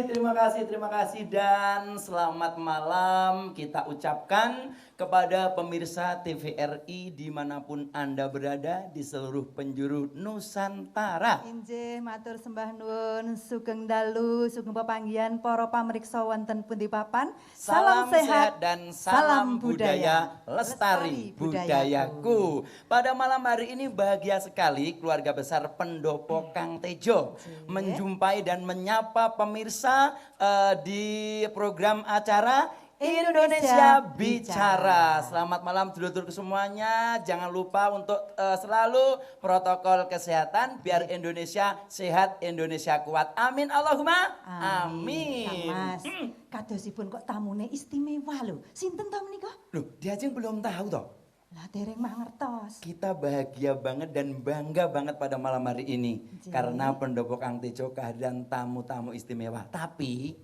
terima kasih dan selamat malam kita ucapkan kepada pemirsa TVRI dimanapun Anda berada di seluruh penjuru Nusantara. Injih matur sembah nuwun sugeng dalu sugeng pepanggihan para pamriksa wonten pundi papan. Salam sehat dan salam budaya, lestari budayaku. Pada malam hari ini bahagia sekali keluarga besar Pendopo Kang Tejo menjumpai dan menyapa pemirsa di program acara Indonesia Bicara. Selamat malam dulur-dulur semuanya. Jangan lupa untuk selalu protokol kesehatan biar Indonesia sehat, Indonesia kuat. Amin Allahumma amin. Mas, kadosipun kok tamune istimewa lho. Sinten ta menika? Loh, dia aja belum tahu toh. Lah dereng mangertos. Kita bahagia banget dan bangga banget pada malam hari ini karena Pendopo Kang Tejo kehadiran tamu-tamu istimewa. Tapi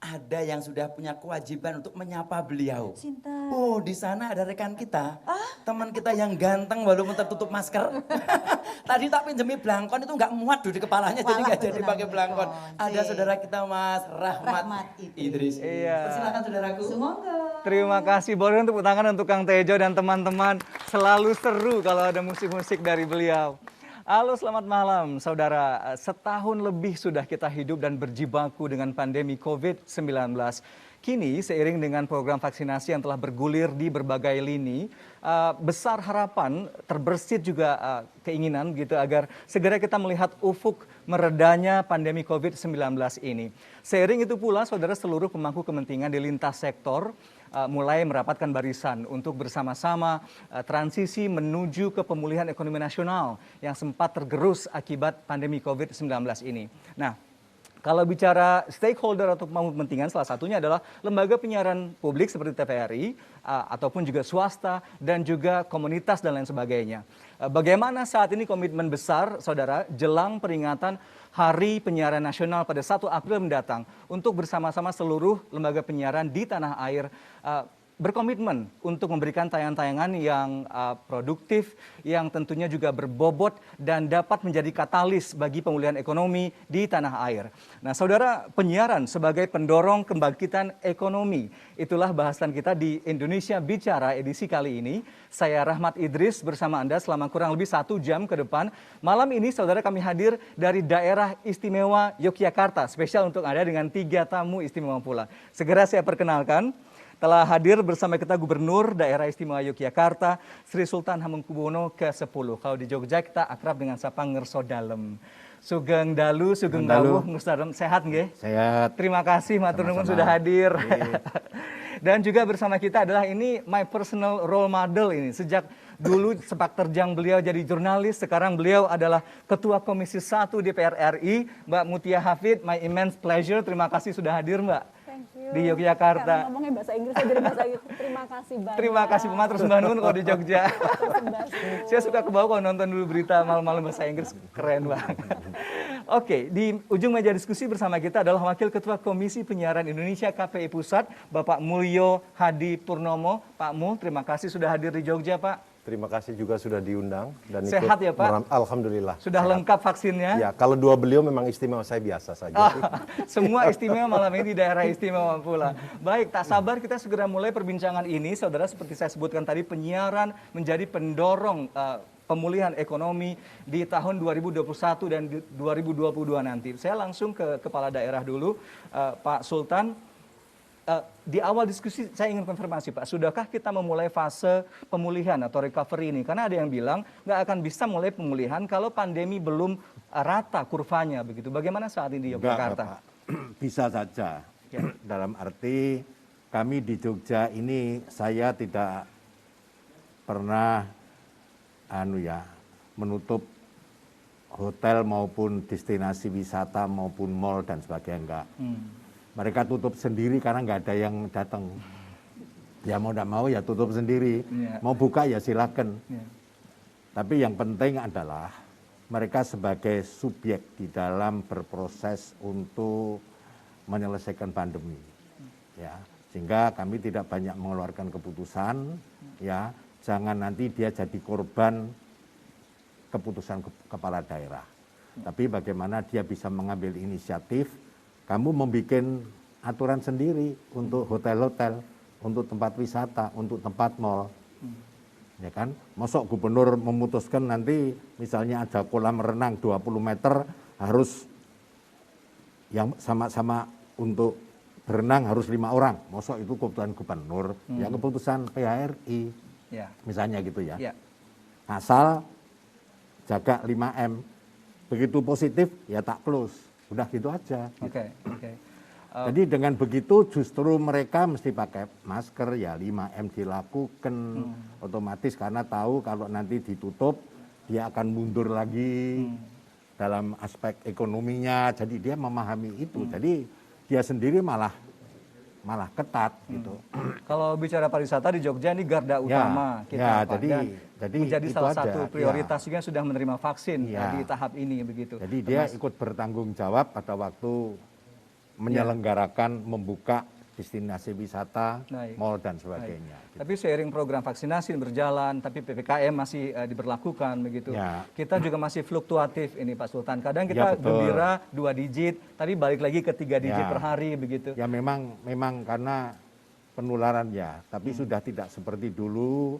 ada yang sudah punya kewajiban untuk menyapa beliau. Sinten? Oh, di sana ada rekan kita, teman kita yang ganteng walaupun tertutup masker. Tadi tak pinjemi belangkon itu nggak muat di kepalanya, jadi nggak jadi pakai belangkon. Ada saudara kita Mas Rahmat Idris. Iya. Persilakan saudaraku. Sumangga. Terima kasih, boleh tepuk tangan untuk Kang Tejo dan teman-teman. Selalu seru kalau ada musik-musik dari beliau. Halo, selamat malam saudara. Setahun lebih sudah kita hidup dan berjibaku dengan pandemi COVID-19. Kini seiring dengan program vaksinasi yang telah bergulir di berbagai lini, besar harapan, terbersit juga keinginan gitu agar segera kita melihat ufuk meredanya pandemi COVID-19 ini. Seiring itu pula saudara seluruh pemangku kepentingan di lintas sektor mulai merapatkan barisan untuk bersama-sama transisi menuju ke pemulihan ekonomi nasional yang sempat tergerus akibat pandemi COVID-19 ini. Nah, kalau bicara stakeholder atau pemangku kepentingan, salah satunya adalah lembaga penyiaran publik seperti TVRI, ataupun juga swasta, dan juga komunitas dan lain sebagainya. Bagaimana saat ini komitmen besar, saudara, jelang peringatan Hari Penyiaran Nasional pada 1 April mendatang untuk bersama-sama seluruh lembaga penyiaran di tanah air berkomitmen untuk memberikan tayangan-tayangan yang produktif, yang tentunya juga berbobot dan dapat menjadi katalis bagi pemulihan ekonomi di tanah air. Nah, saudara, penyiaran sebagai pendorong kebangkitan ekonomi, itulah bahasan kita di Indonesia Bicara edisi kali ini. Saya Rahmat Idris bersama Anda selama kurang lebih 1 jam ke depan. Malam ini, saudara, kami hadir dari daerah istimewa Yogyakarta, spesial untuk Anda dengan 3 tamu istimewa pula. Segera saya perkenalkan. Telah hadir bersama kita Gubernur Daerah Istimewa Yogyakarta, Sri Sultan Hamengkubuwono ke-10. Kalau di Jogja kita akrab dengan sapa Ngerso Dalem. Sugeng dalu, sugeng dawuh, Ngerso Dalem. Sehat nggih? Sehat. Terima kasih matur nuwun sudah hadir. Dan juga bersama kita adalah ini my personal role model ini. Sejak dulu sepak terjang beliau jadi jurnalis, sekarang beliau adalah Ketua Komisi 1 DPR RI, Mbak Mutia Hafid. My immense pleasure. Terima kasih sudah hadir, Mbak. Di Yogyakarta. Ngomongnya bahasa Inggris aja dari bahasa Inggris. Terima kasih banyak. Terima kasih Pemat, terus Mbak Nun kalau di Jogja. Saya suka ke bawah kalau nonton dulu berita malam-malam bahasa Inggris, keren banget. Oke, di ujung meja diskusi bersama kita adalah Wakil Ketua Komisi Penyiaran Indonesia KPI Pusat, Bapak Mulyo Hadi Purnomo. Pak Mul, terima kasih sudah hadir di Jogja, Pak. Terima kasih juga sudah diundang dan ikut. Sehat ya, Pak? Alhamdulillah. Sudah sehat. Lengkap vaksinnya? Ya, kalau 2 beliau memang istimewa, saya biasa saja. Semua istimewa malam ini di daerah istimewa pula. Baik, tak sabar kita segera mulai perbincangan ini. Saudara, seperti saya sebutkan tadi, penyiaran menjadi pendorong pemulihan ekonomi di tahun 2021 dan 2022 nanti. Saya langsung ke Kepala Daerah dulu, Pak Sultan. Di awal diskusi saya ingin konfirmasi Pak, sudahkah kita memulai fase pemulihan atau recovery ini? Karena ada yang bilang nggak akan bisa mulai pemulihan kalau pandemi belum rata kurvanya begitu. Bagaimana saat ini di Yogyakarta? Enggak, Pak. Bisa saja. Dalam arti kami di Jogja ini saya tidak pernah menutup hotel maupun destinasi wisata maupun mall dan sebagainya, enggak. Mereka tutup sendiri karena nggak ada yang datang. Ya mau tidak mau ya tutup sendiri. Mau buka ya silakan. Tapi yang penting adalah mereka sebagai subjek di dalam berproses untuk menyelesaikan pandemi. Ya, sehingga kami tidak banyak mengeluarkan keputusan. Ya, jangan nanti dia jadi korban keputusan kepala daerah. Tapi bagaimana dia bisa mengambil inisiatif kamu membuat aturan sendiri untuk hotel-hotel, untuk tempat wisata, untuk tempat mall. Ya kan? Mosok gubernur memutuskan nanti misalnya ada kolam renang 20 meter harus yang sama-sama untuk berenang harus 5 orang. Mosok itu keputusan gubernur, ya keputusan PHRI. Ya. Misalnya gitu ya. Ya. Asal jaga 5M. Begitu positif ya tak close. Udah gitu aja. Oke, oke. Jadi dengan begitu justru mereka mesti pakai masker, ya 5M dilakukan otomatis karena tahu kalau nanti ditutup dia akan mundur lagi dalam aspek ekonominya. Jadi dia memahami itu. Jadi dia sendiri malah ketat gitu. Kalau bicara pariwisata di Jogja ini garda utama kita, ya, Pak. jadi menjadi itu salah aja, satu prioritas juga sudah menerima vaksin Ya. di tahap ini begitu. Jadi dia ikut bertanggung jawab pada waktu menyelenggarakan membuka destinasi wisata, Baik. mal dan sebagainya. Gitu. Tapi seiring program vaksinasi berjalan, tapi PPKM masih diberlakukan begitu. Ya. Kita juga masih fluktuatif ini Pak Sultan. Kadang kita betul. gembira 2 digit, tapi balik lagi ke 3 digit Ya. per hari begitu. Ya memang karena penularan ya, tapi sudah tidak seperti dulu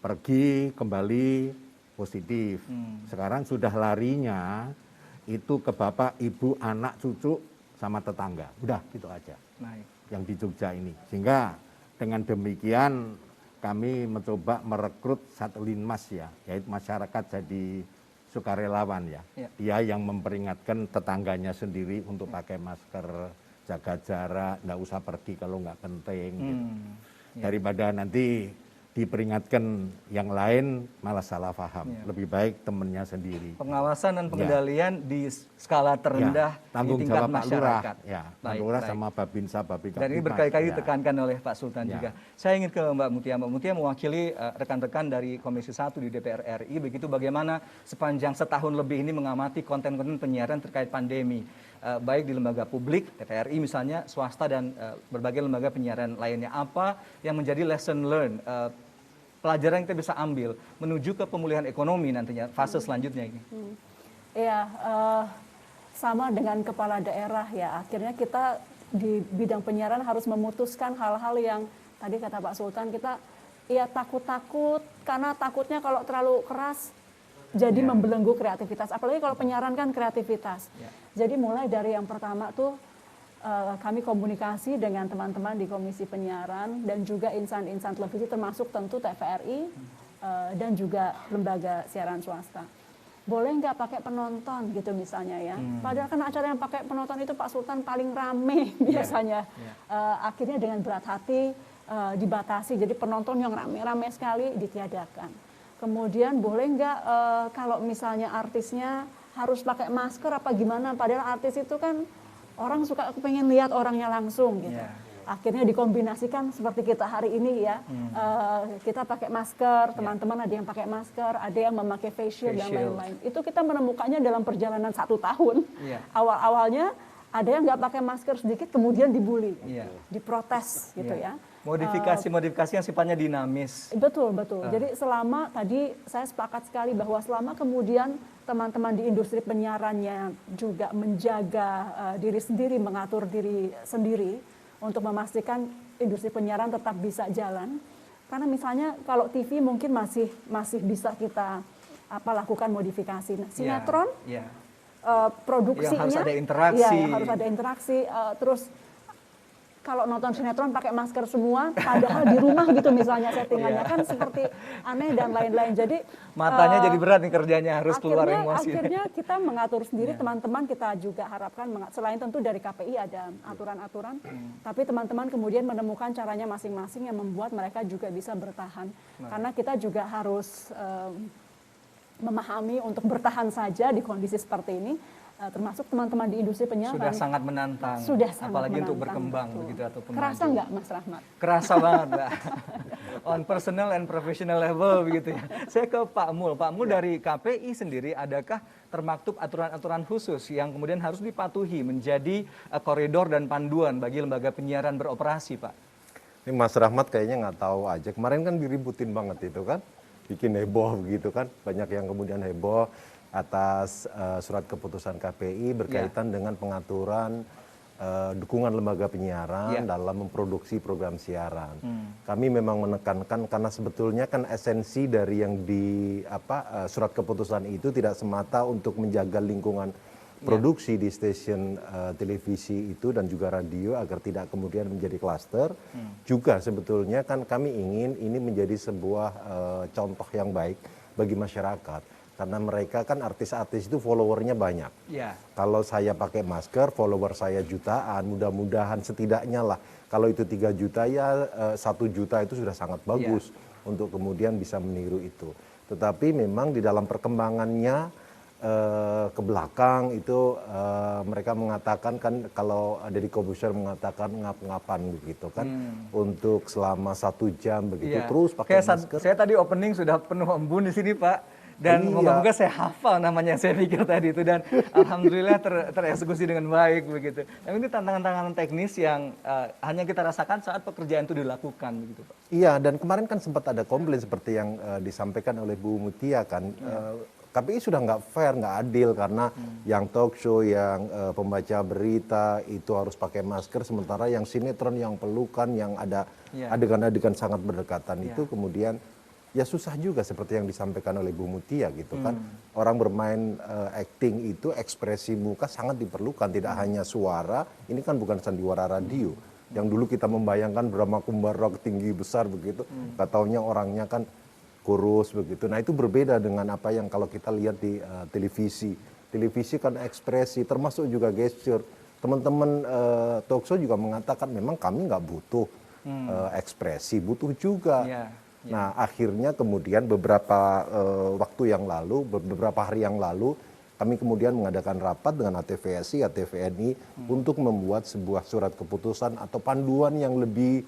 pergi kembali positif. Sekarang sudah larinya itu ke bapak, ibu, anak, cucu sama tetangga. Udah gitu aja. Baik. Yang di Jogja ini. Sehingga dengan demikian kami mencoba merekrut satu linmas ya, yaitu masyarakat jadi sukarelawan ya. Ya. Dia yang memperingatkan tetangganya sendiri untuk pakai masker, jaga jarak, nggak usah pergi kalau nggak penting. Gitu. Daripada nanti diperingatkan yang lain malah salah paham. Ya. Lebih baik temennya sendiri. Pengawasan dan pengendalian di skala terendah Ya, tanggung di tingkat jawab Pak Lurah, masyarakat. ya, Pak Baik, Lurah baik. sama Babinsa, Babinsa. Dan ini berkali-kali ditekankan oleh Pak Sultan Ya. juga. Saya ingin ke Mbak Mutia. Mbak Mutia mewakili rekan-rekan dari Komisi 1 di DPR RI. Begitu bagaimana sepanjang setahun lebih ini mengamati konten-konten penyiaran terkait pandemi. Baik di lembaga publik, TVRI misalnya, swasta dan berbagai lembaga penyiaran lainnya. Apa yang menjadi lesson learned, pelajaran yang kita bisa ambil menuju ke pemulihan ekonomi nantinya, fase selanjutnya ini? Iya, sama dengan kepala daerah ya. Akhirnya kita di bidang penyiaran harus memutuskan hal-hal yang tadi kata Pak Sultan, kita ya takut-takut karena takutnya kalau terlalu keras jadi membelenggu kreativitas. Apalagi kalau penyiaran kan kreativitas. Jadi mulai dari yang pertama tuh kami komunikasi dengan teman-teman di Komisi Penyiaran dan juga insan-insan televisi termasuk tentu TVRI dan juga lembaga siaran swasta. Boleh nggak pakai penonton gitu misalnya ya. Padahal kan acara yang pakai penonton itu Pak Sultan paling rame biasanya. Akhirnya dengan berat hati dibatasi, jadi penonton yang rame-rame sekali ditiadakan. Kemudian boleh nggak kalau misalnya artisnya harus pakai masker apa gimana, padahal artis itu kan orang suka pengen lihat orangnya langsung gitu. Akhirnya dikombinasikan seperti kita hari ini ya. Kita pakai masker, teman-teman ada yang pakai masker, ada yang memakai face shield dan lain-lain. Itu kita menemukannya dalam perjalanan 1 tahun. Awal-awalnya ada yang nggak pakai masker sedikit kemudian dibully, diprotes gitu ya. Modifikasi-modifikasi yang sifatnya dinamis. Betul, betul. Jadi selama tadi saya sepakat sekali bahwa selama kemudian teman-teman di industri penyiarannya juga menjaga diri sendiri, mengatur diri sendiri untuk memastikan industri penyiaran tetap bisa jalan. Karena misalnya kalau TV mungkin masih bisa kita lakukan modifikasi. Nah, sinetron produksinya yang harus ada interaksi. Yang harus ada interaksi. Terus kalau nonton sinetron pakai masker semua, padahal di rumah gitu misalnya settingannya kan seperti aneh dan lain-lain. Jadi matanya jadi berat nih kerjanya, harus keluar emosi. Akhirnya kita mengatur sendiri, teman-teman kita juga harapkan, selain tentu dari KPI ada aturan-aturan, tapi teman-teman kemudian menemukan caranya masing-masing yang membuat mereka juga bisa bertahan. Karena kita juga harus memahami untuk bertahan saja di kondisi seperti ini. Termasuk teman-teman di industri penyiaran. Sudah sangat menantang. Apalagi untuk berkembang begitu ataupun kerasa maju. nggak Mas Rahmat? Kerasa banget, Mbak. On personal and professional level begitu ya. Saya ke Pak Mul. Pak Mul dari KPI sendiri, adakah termaktub aturan-aturan khusus yang kemudian harus dipatuhi menjadi koridor dan panduan bagi lembaga penyiaran beroperasi, Pak? Ini Mas Rahmat kayaknya nggak tahu aja. Kemarin kan diributin banget itu kan, bikin heboh begitu kan, banyak yang kemudian heboh atas surat keputusan KPI berkaitan dengan pengaturan dukungan lembaga penyiaran dalam memproduksi program siaran. Kami memang menekankan karena sebetulnya kan esensi dari yang di surat keputusan itu tidak semata untuk menjaga lingkungan produksi di stasiun televisi itu dan juga radio agar tidak kemudian menjadi klaster. Juga sebetulnya kan kami ingin ini menjadi sebuah contoh yang baik bagi masyarakat. Karena mereka kan artis-artis itu followernya banyak. Kalau saya pakai masker, follower saya jutaan, mudah-mudahan setidaknya lah. Kalau itu 3 juta ya 1 juta itu sudah sangat bagus untuk kemudian bisa meniru itu. Tetapi memang di dalam perkembangannya ke belakang itu mereka mengatakan kan kalau Deddy Corbuzier mengatakan ngap-ngapan begitu kan untuk selama 1 jam begitu terus pakai masker. Saya tadi opening sudah penuh embun di sini Pak. Dan moga-moga saya hafal namanya yang saya pikir tadi itu dan alhamdulillah tereksekusi dengan baik begitu. Tapi ini tantangan-tantangan teknis yang hanya kita rasakan saat pekerjaan itu dilakukan begitu Pak. Iya, dan kemarin kan sempat ada komplain seperti yang disampaikan oleh Bu Mutia kan. KPI sudah nggak fair, nggak adil karena yang talk show, yang pembaca berita itu harus pakai masker, sementara yang sinetron, yang pelukan, yang ada adegan-adegan sangat berdekatan itu kemudian ya susah juga seperti yang disampaikan oleh Bu Mutia gitu kan. Orang bermain acting itu ekspresi muka sangat diperlukan, tidak hanya suara. Ini kan bukan sandiwara radio. Yang dulu kita membayangkan Brahma Kumbarok tinggi besar begitu, nggak taunya orangnya kan kurus begitu. Nah itu berbeda dengan apa yang kalau kita lihat di televisi. Televisi kan ekspresi, termasuk juga gesture. Teman-teman talk show juga mengatakan memang kami nggak butuh ekspresi, butuh juga. Nah akhirnya kemudian beberapa waktu yang lalu, beberapa hari yang lalu, kami kemudian mengadakan rapat dengan ATVSI, ATVNI untuk membuat sebuah surat keputusan atau panduan yang lebih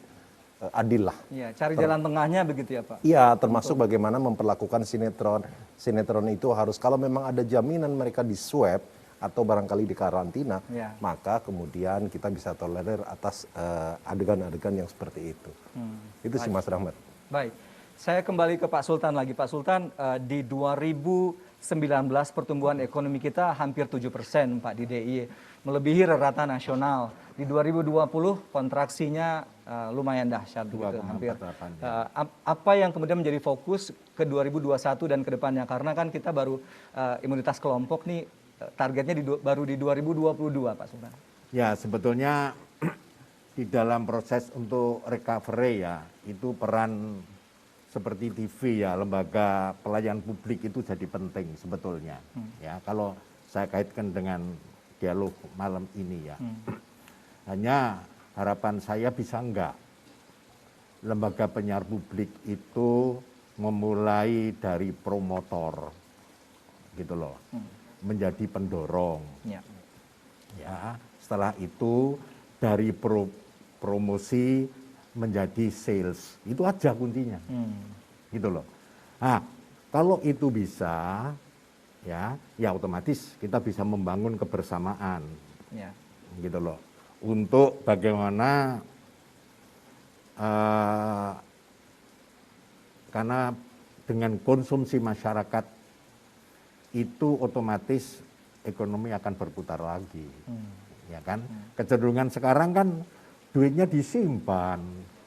adil lah. Iya, cari jalan tengahnya begitu ya Pak? Iya, termasuk bagaimana memperlakukan sinetron. Sinetron itu harus kalau memang ada jaminan mereka di swab atau barangkali di karantina, maka kemudian kita bisa tolerir atas adegan-adegan yang seperti itu. Itu sih Mas Rahmat. Baik, saya kembali ke Pak Sultan lagi. Pak Sultan, di 2019 pertumbuhan ekonomi kita hampir 7% Pak di DIY, melebihi rata nasional. Di 2020 kontraksinya lumayan dahsyat, gitu, hampir. Apa yang kemudian menjadi fokus ke 2021 dan ke depannya? Karena kan kita baru imunitas kelompok nih, targetnya baru di 2022 Pak Sultan. Ya sebetulnya di dalam proses untuk recovery ya, itu peran seperti TV ya, lembaga pelayanan publik itu jadi penting sebetulnya. Ya, kalau saya kaitkan dengan dialog malam ini ya. Hanya harapan saya bisa enggak lembaga penyiar publik itu memulai dari promotor gitu loh. Menjadi pendorong. Ya, setelah itu dari promosi menjadi sales, itu aja kuncinya, gitu loh. Nah, kalau itu bisa, ya otomatis kita bisa membangun kebersamaan, gitu loh. Untuk bagaimana, karena dengan konsumsi masyarakat itu otomatis ekonomi akan berputar lagi, ya kan? Kecenderungan sekarang kan duitnya disimpan,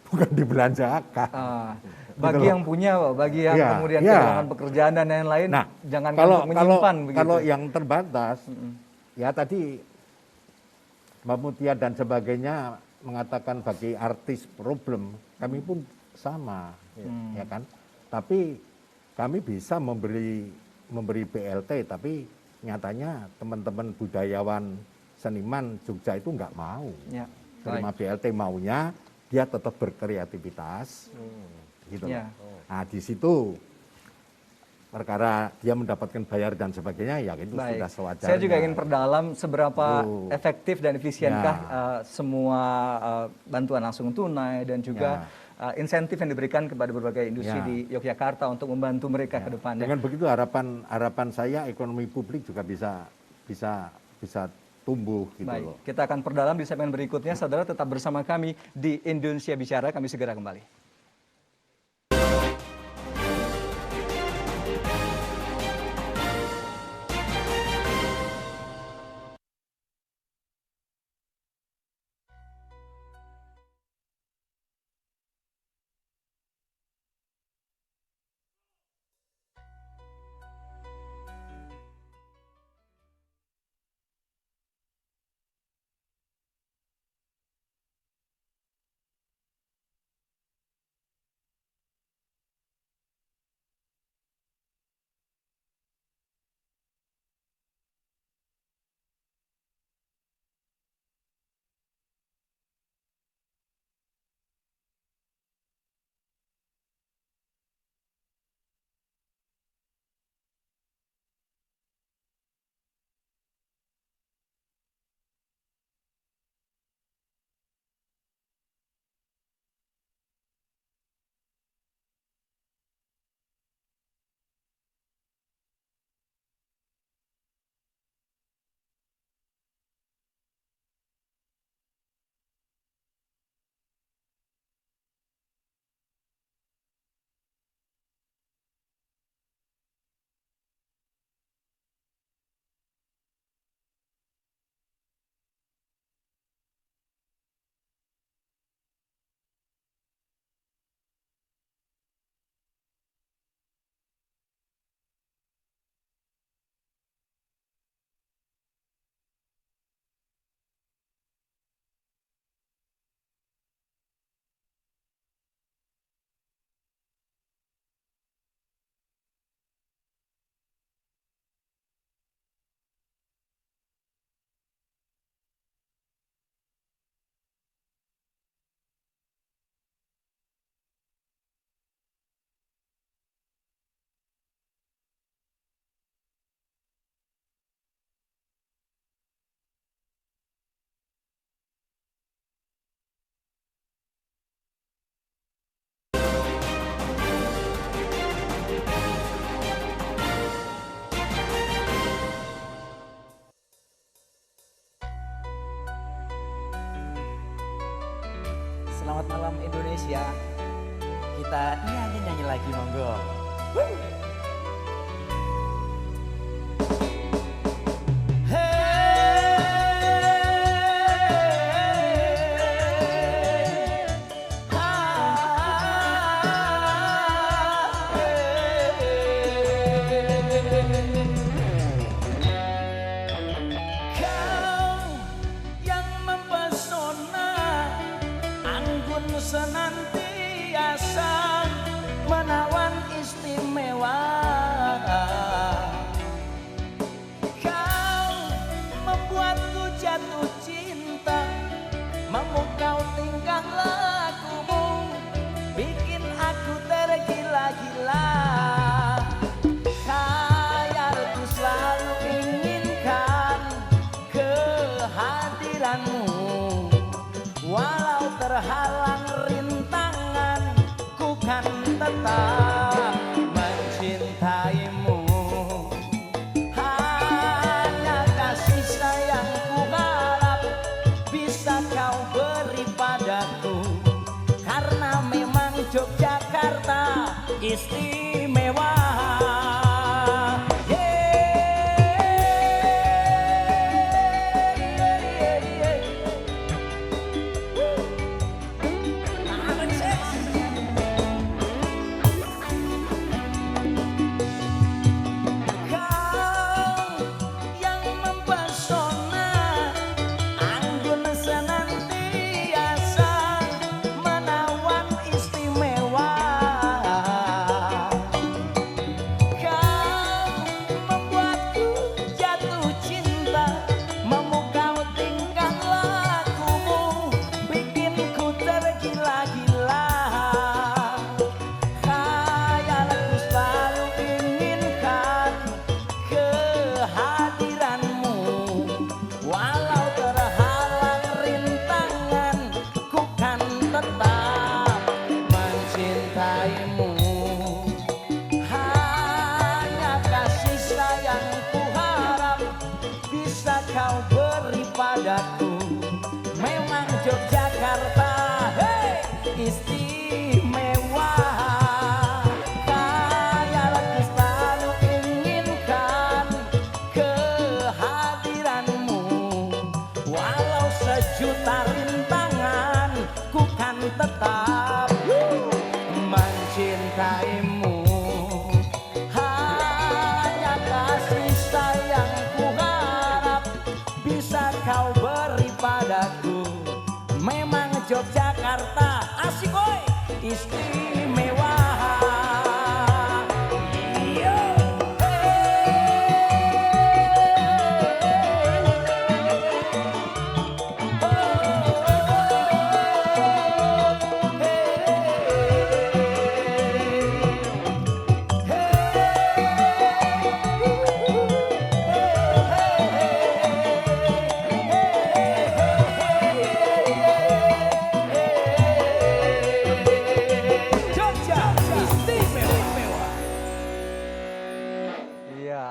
bukan dibelanjakan. Bagi gitu yang punya, bagi yang kemudian kehilangan pekerjaan dan lain-lain, nah, jangan menyimpan. begitu. Kalau yang terbatas, ya tadi Mbak Mutia dan sebagainya mengatakan bagi artis problem, kami pun sama, ya kan? Tapi kami bisa memberi BLT, tapi nyatanya teman-teman budayawan seniman Jogja itu nggak mau. Terima BLT, maunya dia tetap berkreativitas, gitu. Nah di situ perkara dia mendapatkan bayar dan sebagainya, ya itu sudah sewajarnya. Saya juga ingin perdalam seberapa efektif dan efisienkah semua bantuan langsung tunai dan juga insentif yang diberikan kepada berbagai industri di Yogyakarta untuk membantu mereka ke depannya. Dengan begitu harapan saya ekonomi publik juga bisa tumbuh gitu loh. Kita akan perdalam di segmen berikutnya. Saudara tetap bersama kami di Indonesia Bicara. Kami segera kembali. Selamat malam Indonesia. Kita nyanyi lagi monggo. Senantiasa menawan istimewa, kau membuatku jatuh cinta, memukau tingkah lakumu, bikin aku tergila-gila. Khayalku selalu inginkan kehadiranmu, walau terhalang kan tetap mencintaimu. Hanya kasih sayang ku harap bisa kau beri padaku, karena memang Yogyakarta istimewa. Kau beri padaku, memang Yogyakarta hey, istimewa. Khayalku selalu inginkan kehadiranmu, walau sejuta rintangan ku kan tetap mencintaimu. Hanya kasih sayangku bisa kau beri padaku, memang Yogyakarta asik boy istimewa.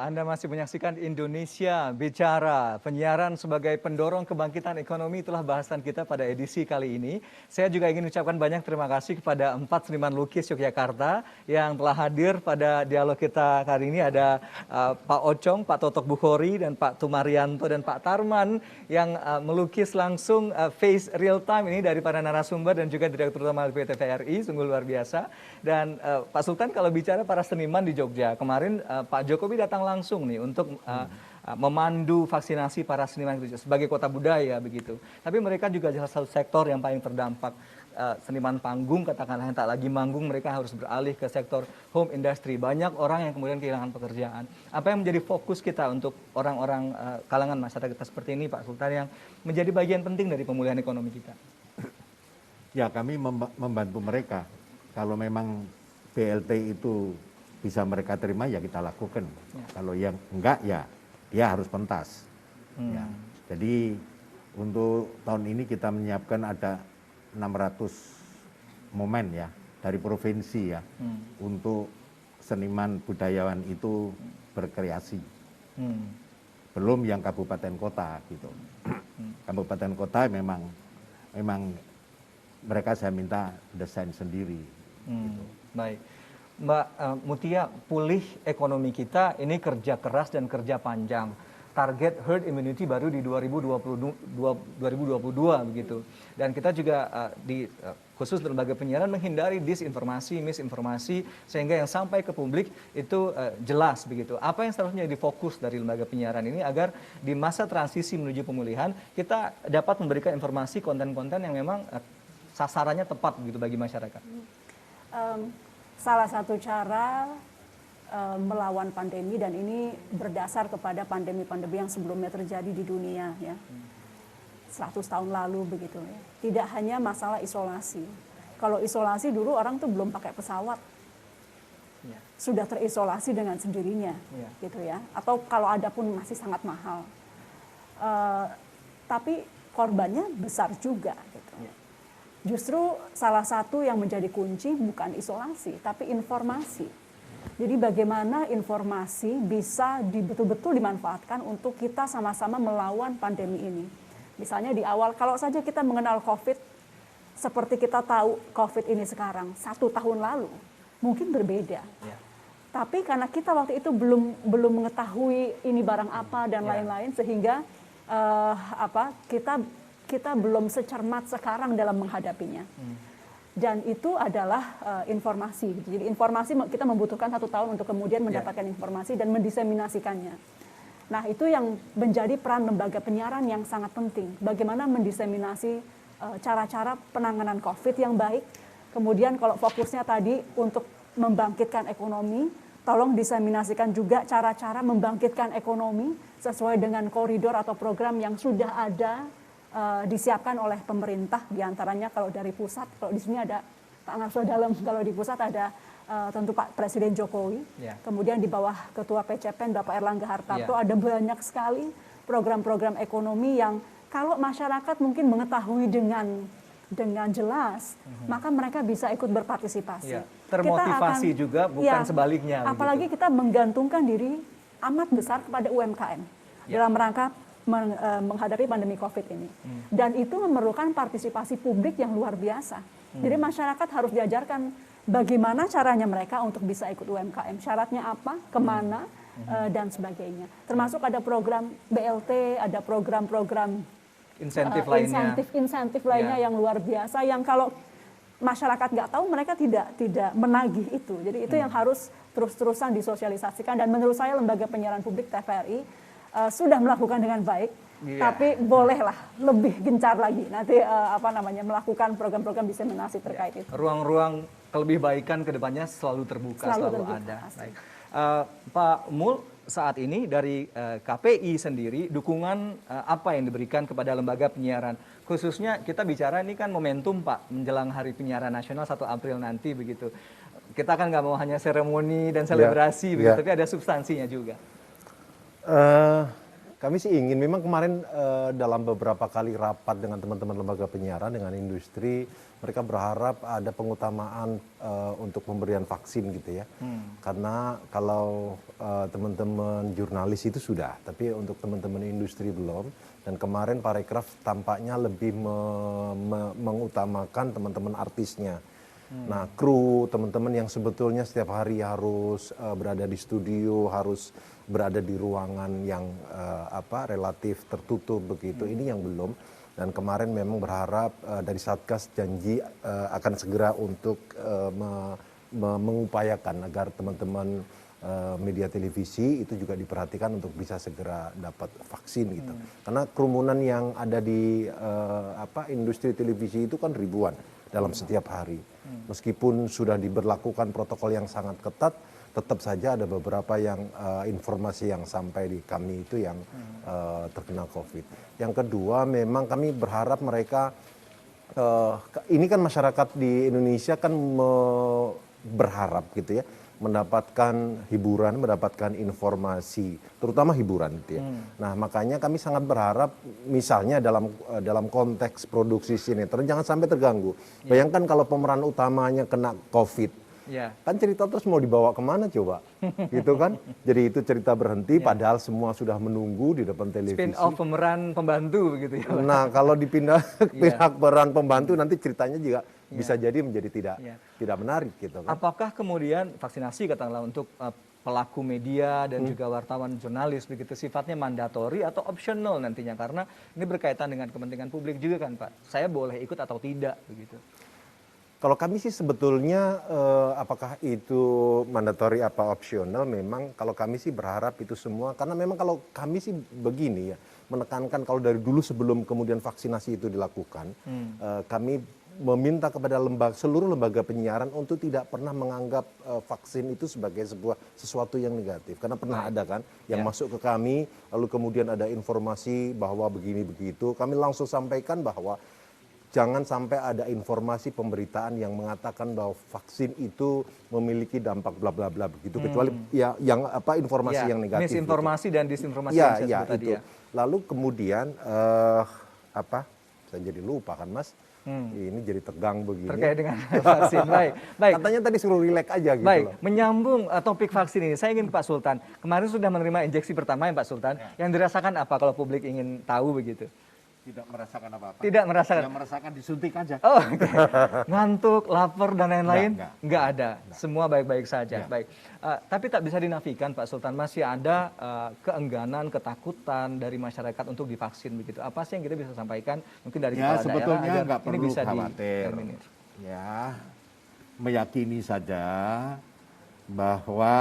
Anda masih menyaksikan Indonesia Bicara, penyiaran sebagai pendorong kebangkitan ekonomi, itulah bahasan kita pada edisi kali ini. Saya juga ingin ucapkan banyak terima kasih kepada 4 seniman lukis Yogyakarta yang telah hadir pada dialog kita kali ini. Ada Pak Ocong, Pak Totok Bukhori, dan Pak Tumaryanto, dan Pak Tarman yang melukis langsung face real time ini dari para narasumber dan juga Direktur Utama PT TVRI, sungguh luar biasa. Dan Pak Sultan, kalau bicara para seniman di Jogja, kemarin Pak Jokowi datang langsung nih untuk memandu vaksinasi para seniman sebagai kota budaya begitu. Tapi mereka juga salah satu sektor yang paling terdampak. Seniman panggung katakanlah yang tak lagi manggung, mereka harus beralih ke sektor home industry. Banyak orang yang kemudian kehilangan pekerjaan. Apa yang menjadi fokus kita untuk orang-orang kalangan masyarakat kita seperti ini, Pak Sultan, yang menjadi bagian penting dari pemulihan ekonomi kita? Ya, kami membantu mereka. Kalau memang BLT itu bisa mereka terima, ya kita lakukan. Ya. Kalau yang enggak, ya dia harus pentas. Ya. Jadi untuk tahun ini kita menyiapkan ada 600 momen ya dari provinsi ya untuk seniman budayawan itu berkreasi. Belum yang kabupaten kota gitu. Kabupaten kota memang mereka saya minta desain sendiri. Baik. Mbak Mutia, pulih ekonomi kita ini kerja keras dan kerja panjang. Target herd immunity baru di 2022 begitu. Dan kita juga khusus lembaga penyiaran menghindari disinformasi, misinformasi sehingga yang sampai ke publik itu jelas begitu. Apa yang seharusnya difokus dari lembaga penyiaran ini agar di masa transisi menuju pemulihan kita dapat memberikan informasi konten-konten yang memang sasarannya tepat begitu bagi masyarakat. Salah satu cara melawan pandemi, dan ini berdasar kepada pandemi-pandemi yang sebelumnya terjadi di dunia ya, 100 tahun lalu begitu ya. Tidak hanya masalah isolasi. Kalau isolasi dulu orang tuh belum pakai pesawat, sudah terisolasi dengan sendirinya gitu ya. Atau kalau ada pun masih sangat mahal. Tapi korbannya besar juga gitu. Justru salah satu yang menjadi kunci bukan isolasi, tapi informasi. Jadi bagaimana informasi bisa betul-betul dimanfaatkan untuk kita sama-sama melawan pandemi ini. Misalnya di awal, kalau saja kita mengenal COVID, seperti kita tahu COVID ini sekarang, 1 tahun lalu, mungkin berbeda. Tapi karena kita waktu itu belum mengetahui ini barang apa dan lain-lain, sehingga kita belum secermat sekarang dalam menghadapinya. Dan itu adalah informasi. Jadi informasi kita membutuhkan 1 tahun untuk kemudian mendapatkan informasi dan mendiseminasikannya. Nah itu yang menjadi peran lembaga penyiaran yang sangat penting. Bagaimana mendiseminasi cara-cara penanganan COVID yang baik. Kemudian kalau fokusnya tadi untuk membangkitkan ekonomi, tolong diseminasikan juga cara-cara membangkitkan ekonomi sesuai dengan koridor atau program yang sudah ada disiapkan oleh pemerintah, diantaranya kalau dari pusat, kalau di sini ada Pak Ngarso Dalem, kalau di pusat ada tentu Pak Presiden Jokowi, kemudian di bawah Ketua PCPN Bapak Erlangga Hartarto ada banyak sekali program-program ekonomi yang kalau masyarakat mungkin mengetahui dengan jelas, maka mereka bisa ikut berpartisipasi. Termotivasi juga, bukan sebaliknya. Apalagi kita menggantungkan diri amat besar kepada UMKM dalam rangka menghadapi pandemi COVID ini. Dan itu memerlukan partisipasi publik yang luar biasa. Jadi masyarakat harus diajarkan bagaimana caranya mereka untuk bisa ikut UMKM. Syaratnya apa, kemana, dan sebagainya. Termasuk ada program BLT, ada program-program insentif lainnya yang luar biasa, yang kalau masyarakat nggak tahu, mereka tidak menagih itu. Jadi itu yang harus terus-terusan disosialisasikan. Dan menurut saya lembaga penyiaran publik TVRI sudah melakukan dengan baik, tapi bolehlah lebih gencar lagi nanti melakukan program-program diseminasi terkait itu. Ruang-ruang lebih baikan ke depannya selalu terbuka, selalu ada. Baik. Pak Mul, saat ini dari KPI sendiri dukungan apa yang diberikan kepada lembaga penyiaran? Khususnya kita bicara ini kan momentum Pak, menjelang Hari Penyiaran Nasional 1 April nanti begitu. Kita kan nggak mau hanya seremoni dan selebrasi begitu, tapi ada substansinya juga. Kami sih ingin, memang kemarin dalam beberapa kali rapat dengan teman-teman lembaga penyiaran, dengan industri, mereka berharap ada pengutamaan untuk pemberian vaksin gitu ya. Karena kalau teman-teman jurnalis itu sudah, tapi untuk teman-teman industri belum. Dan kemarin Parekraf tampaknya lebih mengutamakan teman-teman artisnya. Nah, kru, teman-teman yang sebetulnya setiap hari harus berada di studio, harus berada di ruangan yang relatif tertutup begitu. Ini yang belum. Dan kemarin memang berharap dari Satgas janji akan segera untuk mengupayakan agar teman-teman media televisi itu juga diperhatikan untuk bisa segera dapat vaksin gitu. Karena kerumunan yang ada di industri televisi itu kan ribuan dalam setiap hari. Meskipun sudah diberlakukan protokol yang sangat ketat, tetap saja ada beberapa yang informasi yang sampai di kami itu yang terkena COVID. Yang kedua, memang kami berharap mereka, ini kan masyarakat di Indonesia kan berharap gitu ya, mendapatkan hiburan, mendapatkan informasi, terutama hiburan gitu ya. Nah, makanya kami sangat berharap misalnya dalam konteks produksi sinetron jangan sampai terganggu. Bayangkan kalau pemeran utamanya kena COVID, Ya. Kan cerita terus mau dibawa kemana coba, gitu kan? Jadi itu cerita berhenti, padahal semua sudah menunggu di depan televisi. Spin off pemeran pembantu begitu ya Pak. Nah, kalau dipindah pihak peran pembantu nanti ceritanya juga bisa jadi menjadi tidak menarik gitu kan. Apakah kemudian vaksinasi katakanlah untuk pelaku media dan juga wartawan jurnalis begitu sifatnya mandatori atau optional nantinya, karena ini berkaitan dengan kepentingan publik juga kan Pak. Saya boleh ikut atau tidak begitu. Kalau kami sih sebetulnya apakah itu mandatory apa opsional, memang kalau kami sih berharap itu semua, karena memang kalau kami sih begini ya, menekankan kalau dari dulu sebelum kemudian vaksinasi itu dilakukan, kami meminta kepada seluruh lembaga penyiaran untuk tidak pernah menganggap vaksin itu sebagai sesuatu yang negatif, karena pernah ada kan yang masuk ke kami lalu kemudian ada informasi bahwa begini begitu, kami langsung sampaikan bahwa jangan sampai ada informasi pemberitaan yang mengatakan bahwa vaksin itu memiliki dampak bla bla bla begitu, kecuali ya yang informasi yang negatif. Misinformasi dan disinformasi ya, yang saya sebut tadi itu. ya. Lalu kemudian saya jadi lupa kan Mas. Ini jadi tegang begini. Terkait dengan vaksin. Baik. Katanya tadi suruh rileks aja gitu. Baik, loh. menyambung topik vaksin ini, saya ingin Pak Sultan. Kemarin sudah menerima injeksi pertama ya Pak Sultan. Yang dirasakan apa kalau publik ingin tahu begitu? Tidak merasakan apa-apa. Tidak merasakan. Tidak merasakan, disuntik aja. Oh, okay. Ngantuk, lapar dan lain-lain? Enggak ada. Semua baik-baik saja. Baik. Tapi tak bisa dinafikan Pak Sultan, masih ada keengganan, ketakutan dari masyarakat untuk divaksin begitu. Apa sih yang kita bisa sampaikan mungkin dari kepala daerah sebetulnya agar nggak ini perlu bisa khawatir. di-eliminir? Ya, meyakini saja bahwa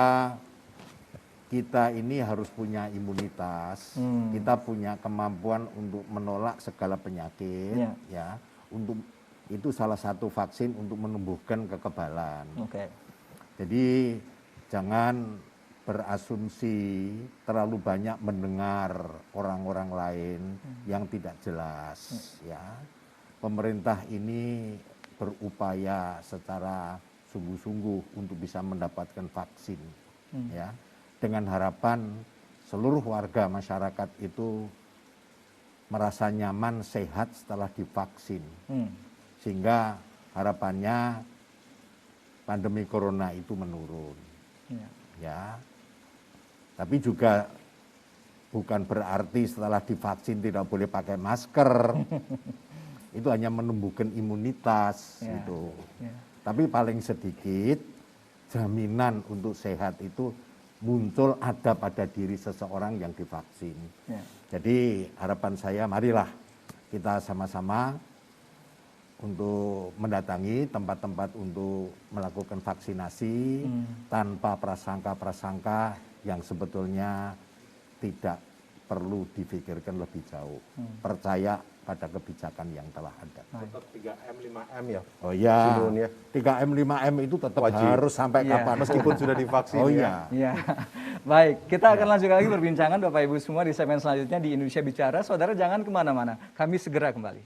kita ini harus punya imunitas, kita punya kemampuan untuk menolak segala penyakit, ya. Untuk itu salah satu vaksin untuk menumbuhkan kekebalan. Oke. Jadi jangan berasumsi terlalu banyak mendengar orang-orang lain yang tidak jelas, ya. Pemerintah ini berupaya secara sungguh-sungguh untuk bisa mendapatkan vaksin, ya. Dengan harapan seluruh warga masyarakat itu merasa nyaman, sehat setelah divaksin. Sehingga harapannya pandemi corona itu menurun. Ya. Tapi juga bukan berarti setelah divaksin tidak boleh pakai masker. Itu hanya menumbuhkan imunitas gitu. Tapi paling sedikit jaminan untuk sehat itu muncul ada pada diri seseorang yang divaksin. Jadi harapan saya, marilah kita sama-sama untuk mendatangi tempat-tempat untuk melakukan vaksinasi tanpa prasangka-prasangka yang sebetulnya tidak perlu difikirkan lebih jauh. Percaya pada kebijakan yang telah ada. Tetap 3M, 5M ya. Oh iya, Sinun ya. 3M, 5M itu tetap Wajib. harus sampai kapan. Meskipun sudah divaksin. Oh ya. iya. Ya, baik. Kita akan lanjut lagi perbincangan Bapak Ibu semua di segmen selanjutnya di Indonesia Bicara. Saudara jangan kemana-mana. Kami segera kembali.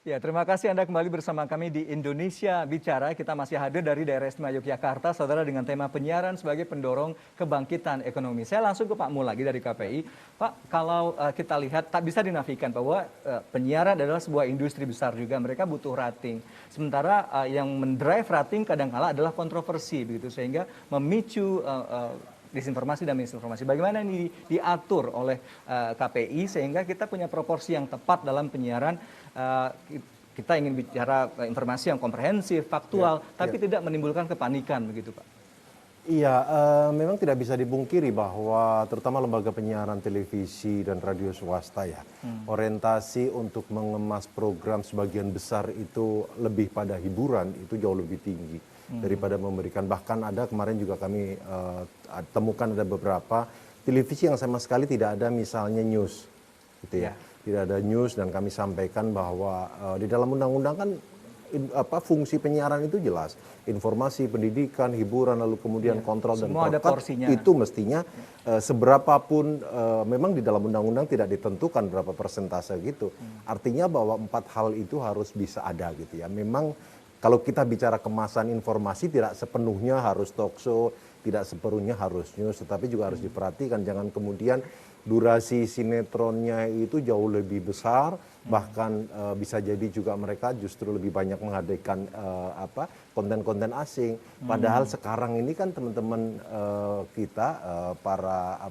Ya, terima kasih Anda kembali bersama kami di Indonesia Bicara. Kita masih hadir dari daerah istimewa Yogyakarta, saudara, dengan tema penyiaran sebagai pendorong kebangkitan ekonomi. Saya langsung ke Pak Mul lagi dari KPI. Pak, kalau kita lihat tak bisa dinafikan bahwa penyiaran adalah sebuah industri besar juga. Mereka butuh rating. Sementara yang mendrive rating kadang-kala adalah kontroversi, begitu, sehingga memicu disinformasi dan misinformasi. Bagaimana ini diatur oleh KPI sehingga kita punya proporsi yang tepat dalam penyiaran. Kita ingin bicara informasi yang komprehensif, faktual, tapi tidak menimbulkan kepanikan, begitu Pak? Iya, memang tidak bisa dipungkiri bahwa terutama lembaga penyiaran televisi dan radio swasta ya, orientasi untuk mengemas program sebagian besar itu lebih pada hiburan, itu jauh lebih tinggi daripada memberikan. Bahkan ada kemarin juga kami temukan ada beberapa televisi yang sama sekali tidak ada misalnya news, gitu ya. Tidak ada news, dan kami sampaikan bahwa di dalam undang-undang kan fungsi penyiaran itu jelas, informasi, pendidikan, hiburan, lalu kemudian kontrol dan porsinya. Itu mestinya seberapapun memang di dalam undang-undang tidak ditentukan berapa persentase gitu. Artinya bahwa 4 hal itu harus bisa ada gitu ya. Memang kalau kita bicara kemasan informasi tidak sepenuhnya harus talk show, tidak sepenuhnya harus news, tetapi juga harus diperhatikan jangan kemudian durasi sinetronnya itu jauh lebih besar, bahkan bisa jadi juga mereka justru lebih banyak menghadirkan konten-konten asing. Padahal sekarang ini kan teman-teman kita para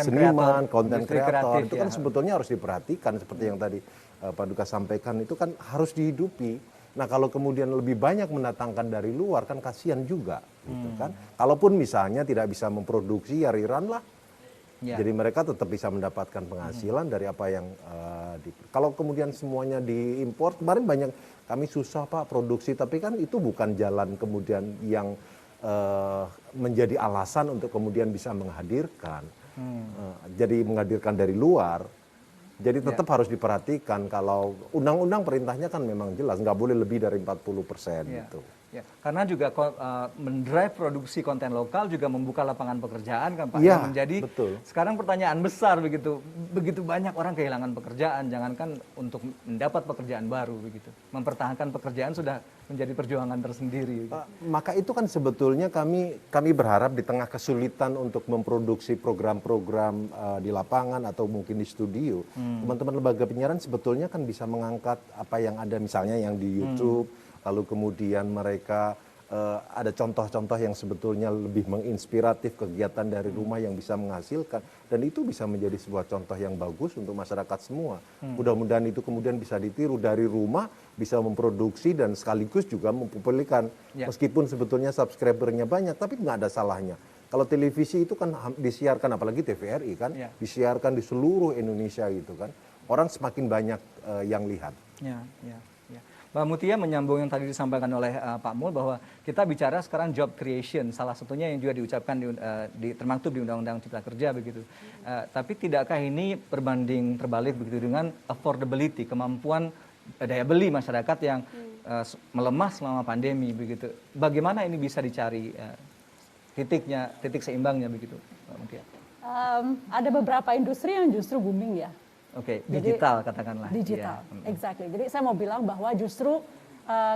seniman, konten kreator itu kan sebetulnya harus diperhatikan seperti yang tadi Pak Duka sampaikan, itu kan harus dihidupi. Nah, kalau kemudian lebih banyak mendatangkan dari luar kan kasihan juga, gitu kan. Kalaupun misalnya tidak bisa memproduksi, ya rerun lah. Jadi mereka tetap bisa mendapatkan penghasilan dari apa yang kalau kemudian semuanya diimpor, kemarin banyak kami susah Pak produksi, tapi kan itu bukan jalan kemudian yang menjadi alasan untuk kemudian bisa menghadirkan. Jadi menghadirkan dari luar. Jadi tetap harus diperhatikan, kalau undang-undang perintahnya kan memang jelas, nggak boleh lebih dari 40% gitu. Ya, karena juga mendrive produksi konten lokal juga membuka lapangan pekerjaan kan Pak. Ya, yang menjadi betul. Sekarang pertanyaan besar begitu banyak orang kehilangan pekerjaan, jangankan untuk mendapat pekerjaan baru begitu. Mempertahankan pekerjaan sudah menjadi perjuangan tersendiri. Maka itu kan sebetulnya kami berharap di tengah kesulitan untuk memproduksi program-program di lapangan atau mungkin di studio, teman-teman lembaga penyiaran sebetulnya kan bisa mengangkat apa yang ada misalnya yang di YouTube, lalu kemudian mereka ada contoh-contoh yang sebetulnya lebih menginspiratif kegiatan dari rumah yang bisa menghasilkan, dan itu bisa menjadi sebuah contoh yang bagus untuk masyarakat semua. Mudah-mudahan itu kemudian bisa ditiru dari rumah, bisa memproduksi dan sekaligus juga mempublikkan. Meskipun sebetulnya subscribernya banyak, tapi nggak ada salahnya. Kalau televisi itu kan disiarkan, apalagi TVRI kan, disiarkan di seluruh Indonesia gitu kan. Orang semakin banyak yang lihat. Mbak Mutia menyambung yang tadi disampaikan oleh Pak Mul bahwa kita bicara sekarang job creation, salah satunya yang juga diucapkan termaktub di Undang-Undang Cipta Kerja begitu. Tapi tidakkah ini berbanding terbalik begitu dengan affordability, kemampuan daya beli masyarakat yang melemah selama pandemi begitu. Bagaimana ini bisa dicari titik seimbangnya begitu, Mbak Mutia? Ada beberapa industri yang justru booming ya. Oke, digital katakanlah. Digital, exactly. Jadi saya mau bilang bahwa justru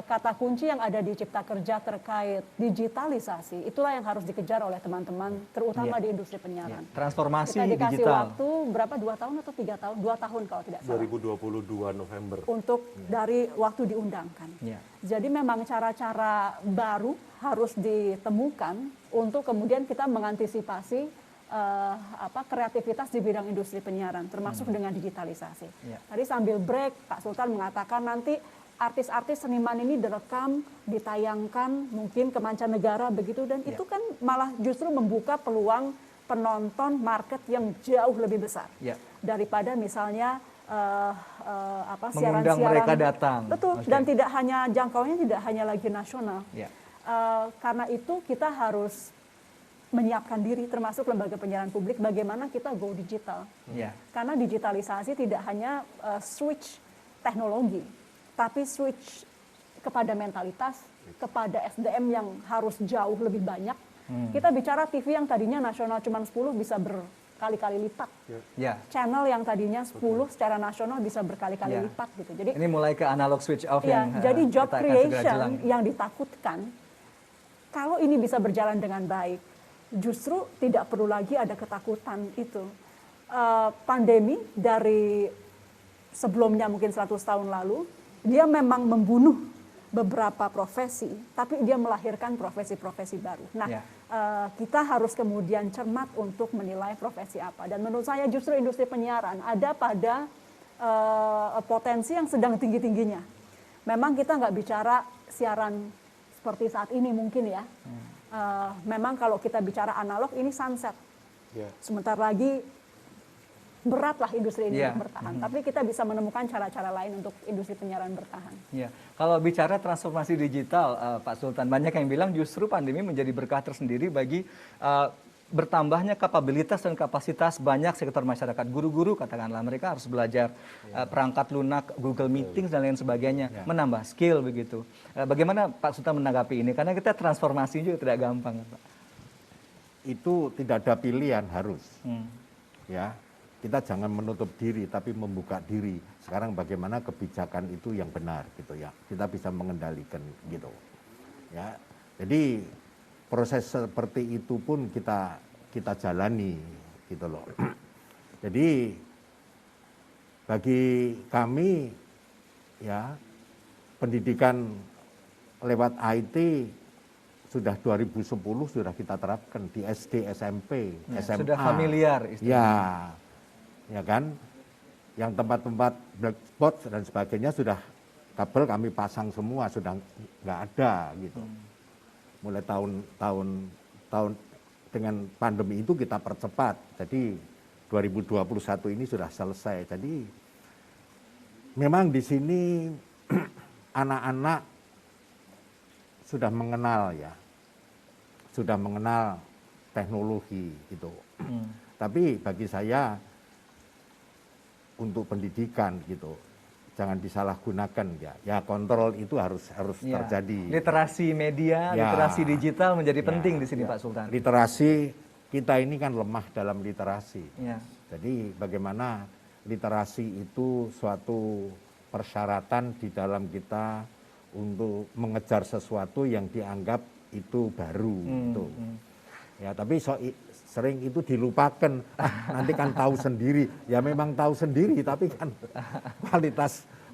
kata kunci yang ada di Cipta Kerja terkait digitalisasi, itulah yang harus dikejar oleh teman-teman, terutama di industri penyiaran. Transformasi kita dikasih digital. waktu berapa, 2 tahun atau 3 tahun? 2 tahun kalau tidak salah. 2022 November. Untuk dari waktu diundangkan. Jadi memang cara-cara baru harus ditemukan untuk kemudian kita mengantisipasi kreativitas di bidang industri penyiaran, termasuk dengan digitalisasi. Tadi sambil break, Pak Sultan mengatakan nanti artis-artis seniman ini direkam, ditayangkan mungkin ke mancanegara begitu, dan itu kan malah justru membuka peluang penonton market yang jauh lebih besar daripada misalnya siaran-siaran. Mengundang mereka datang. Betul, dan tidak hanya jangkauannya tidak hanya lagi nasional. Karena itu kita harus menyiapkan diri, termasuk lembaga penyiaran publik, bagaimana kita go digital. Karena digitalisasi tidak hanya switch teknologi, tapi switch kepada mentalitas, kepada SDM yang harus jauh lebih banyak. Kita bicara TV yang tadinya nasional cuma 10 bisa berkali-kali lipat. Ya. Channel yang tadinya 10 secara nasional bisa berkali-kali Ya. lipat gitu. Jadi Ini mulai ke analog switch off ya, yang jadi job kita akan segera creation jelang. yang ditakutkan kalau ini bisa berjalan dengan baik, justru tidak perlu lagi ada ketakutan itu. Pandemi dari sebelumnya mungkin 100 tahun lalu, dia memang membunuh beberapa profesi, tapi dia melahirkan profesi-profesi baru. Nah, Ya. kita harus kemudian cermat untuk menilai profesi apa. Dan menurut saya justru industri penyiaran ada pada potensi yang sedang tinggi-tingginya. Memang kita nggak bicara siaran seperti saat ini mungkin ya. Memang kalau kita bicara analog ini sunset. Sebentar lagi beratlah industri ini Ya. untuk bertahan. Tapi kita bisa menemukan cara-cara lain untuk industri penyiaran bertahan. Ya, kalau bicara transformasi digital, Pak Sultan, banyak yang bilang justru pandemi menjadi berkah tersendiri bagi bertambahnya kapabilitas dan kapasitas banyak sektor masyarakat. Guru-guru katakanlah mereka harus belajar perangkat lunak, Google Meetings dan lain sebagainya, menambah skill begitu. Bagaimana Pak Sultan menanggapi ini? Karena kita transformasi juga tidak gampang, Pak. Itu tidak ada pilihan, harus. Ya, kita jangan menutup diri tapi membuka diri. Sekarang bagaimana kebijakan itu yang benar gitu ya. Kita bisa mengendalikan gitu. Ya. Jadi proses seperti itu pun kita jalani gitu loh. Jadi bagi kami ya pendidikan lewat IT sudah 2010 sudah kita terapkan di SD, SMP, SMA. Sudah familiar istilahnya. Ya kan, yang tempat-tempat black spot dan sebagainya sudah kabel kami pasang semua, sudah nggak ada gitu. Mulai tahun dengan pandemi itu kita percepat, jadi 2021 ini sudah selesai. Jadi memang di sini anak-anak sudah mengenal ya, sudah mengenal teknologi gitu. Tapi bagi saya untuk pendidikan gitu, jangan disalahgunakan ya. Ya kontrol itu harus Ya. terjadi. Literasi media, Ya. literasi digital menjadi penting di sini, Ya. Pak Sultan. Literasi kita ini kan lemah dalam literasi. Ya. Jadi bagaimana literasi itu suatu persyaratan di dalam kita untuk mengejar sesuatu yang dianggap itu baru gitu. Ya, tapi sering itu dilupakan. Nanti kan tahu sendiri. Ya memang tahu sendiri, tapi kan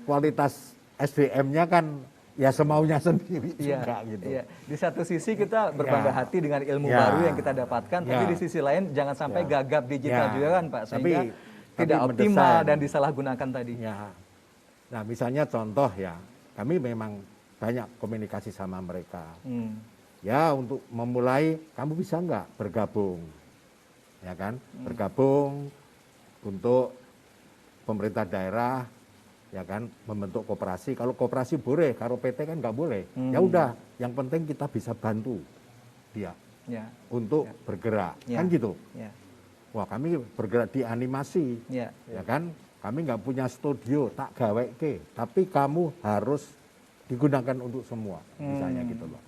kualitas SDM-nya kan ya semaunya sendiri juga gitu. Iya. Di satu sisi kita berbangga hati dengan ilmu Ya. baru yang kita dapatkan, tapi Ya. di sisi lain jangan sampai gagap digital Ya. juga kan Pak, sehingga Tapi tidak optimal mendesain. dan disalahgunakan tadi. Ya. Nah misalnya contoh ya, kami memang banyak komunikasi sama mereka. Ya untuk memulai, kamu bisa nggak bergabung? Ya kan, bergabung untuk pemerintah daerah, ya kan, membentuk koperasi. Kalau koperasi boleh, kalau PT kan nggak boleh. Ya udah, yang penting kita bisa bantu dia Ya. untuk bergerak, Ya. kan gitu. Ya. Wah kami bergerak di animasi, Ya. ya kan, kami nggak punya studio, tak gawe ke, tapi kamu harus digunakan untuk semua, misalnya gitu loh.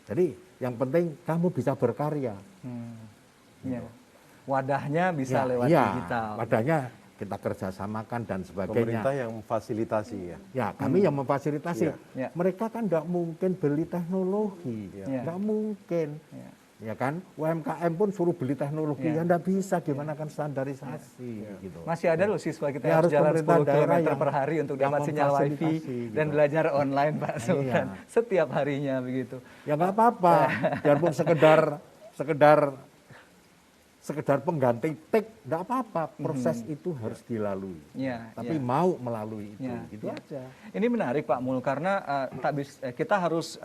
Jadi yang penting kamu bisa berkarya. Ya. Wadahnya bisa lewat iya, digital. Wadahnya kita kerjasamakan dan sebagainya. Pemerintah yang memfasilitasi ya. Ya, kami yang memfasilitasi. Ya. Mereka kan nggak mungkin beli teknologi, Ya. nggak mungkin. Ya. Ya kan, UMKM pun suruh beli teknologi, Ya. ya nggak bisa. Gimana kan standarisasi gitu. Masih ada loh siswa kita Ya, yang harus jalan pemerintah 10 daerah km yang- per hari untuk yang dapat sinyal wifi memfasilitasi dan gitu. belajar online Pak Sultan. Iya. Setiap harinya begitu. Ya nggak apa-apa, biarpun sekedar pengganti tik, nggak apa-apa. Proses itu harus dilalui. Ya, Tapi ya. mau melalui itu, Ya, gitu ya. aja. Ini menarik Pak Mul karena kita harus